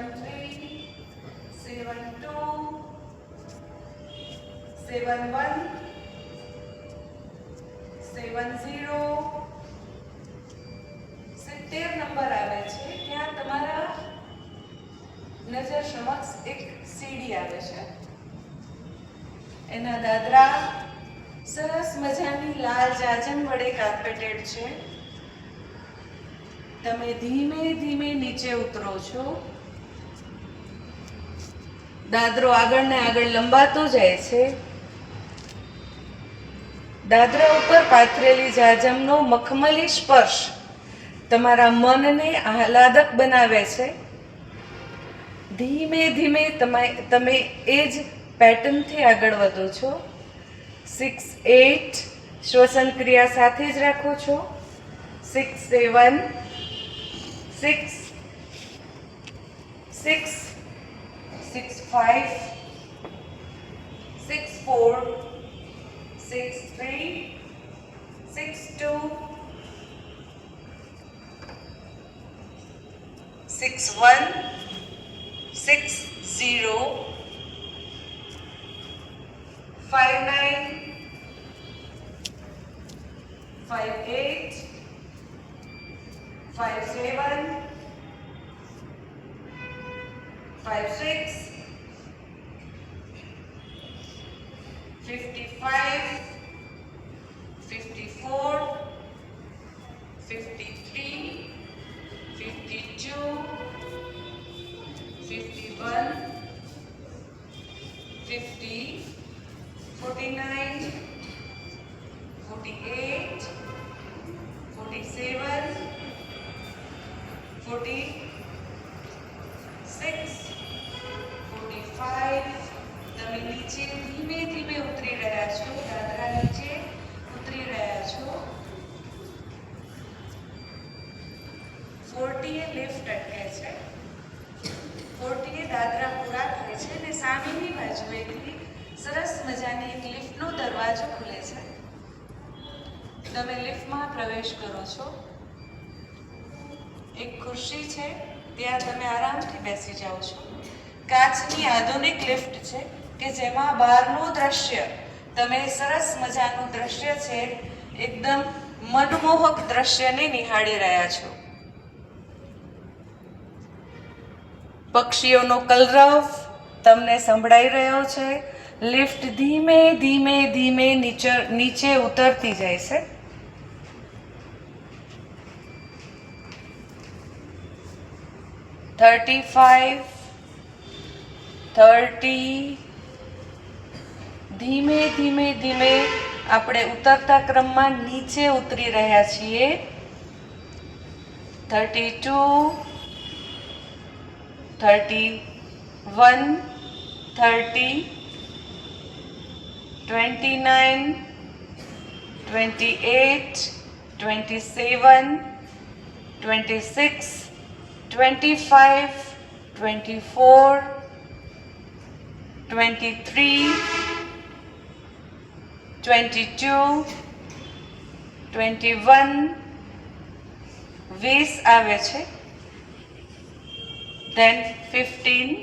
713 72 71 70 70 number આવે છે. ત્યાં તમારા નજર સમક્ષ એક સીડી આવે છે. એના દાદરા સરસ મજાની લાલ જાજમ વડે કાર્પેટેડ છે. તમે ધીમે ધીમે નીચે ઉતરો છો. દાદરો આગળ ને આગળ લંબાતો જાય છે. દાદરા ઉપર પાથરેલી જાજમનો મખમલી સ્પર્શ તમારા મનને આહલાદક બનાવે છે. ધીમે ધીમે તમે એ જ પેટર્નથી આગળ વધો છો. 6 8 શ્વસન ક્રિયા સાથે જ રાખો છો. 6 7 6 6 6 5 6 4 6 3 6 2 6 1 6 0 5 9 5 8 5 7 5 6 55 54 53 52 51 50 49 48 47 46 45 તમે નીચે ધીમે ધીમે ઉતરી રહ્યા છો. દાદરા નીચે ઉતરી રહ્યા છો. 40 એ લિફ્ટ અટકે છે. 40 એ દાદરા પૂરા થાય છે અને સામેની બાજુએથી સરસ મજાની એક લિફ્ટનો દરવાજો ખુલે છે. તમે લિફ્ટમાં પ્રવેશ કરો છો. એક ખુરશી છે, ત્યાં તમે આરામથી બેસી જાઓ છો. કાચની આધુનિક લિફ્ટ છે કે જેમાં બહારનું દ્રશ્ય તમે સરસ મજાનું દ્રશ્ય છે, એકદમ મનમોહક દ્રશ્યને નિહાળી રહ્યા છો. પક્ષીઓનો કલરવ તમને સંભળાઈ રહ્યો છે. લિફ્ટ ધીમે ધીમે ધીમે નીચે ઉતરતી જાય છે. $35 30 ધીમે ધીમે ધીમે આપણે ઉતરતા ક્રમમાં નીચે ઉતરી રહ્યા છીએ. 32 31 30 29 28 27 26 25 24 23 22 21 20 આવે છે. then 15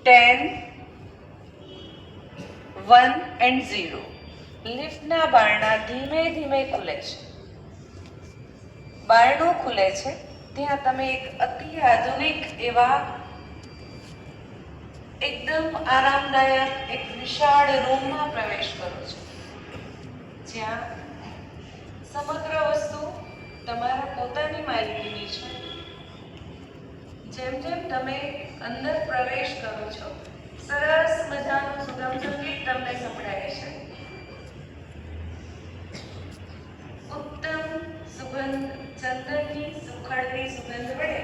10 1 and 0. લિફ્ટના બારણા ધીમે ધીમે ખુલે છે. બારણું ખુલે છે ત્યાં તમે એક અતિ આધુનિક એવા એકદમ આરામદાયક એક વિશાળ રૂમમાં પ્રવેશ કરો છો, જ્યાં સમગ્ર વસ્તુ તમારા પોતાની માલિકીની છે. જેમ જેમ તમે અંદર પ્રવેશ કરો છો, સરસ મજાનું સુગમ સંગીત તમને સંભળાય છે. ઉત્તમ સુગંધ, ચંદનની સુખડની સુગંધ વડે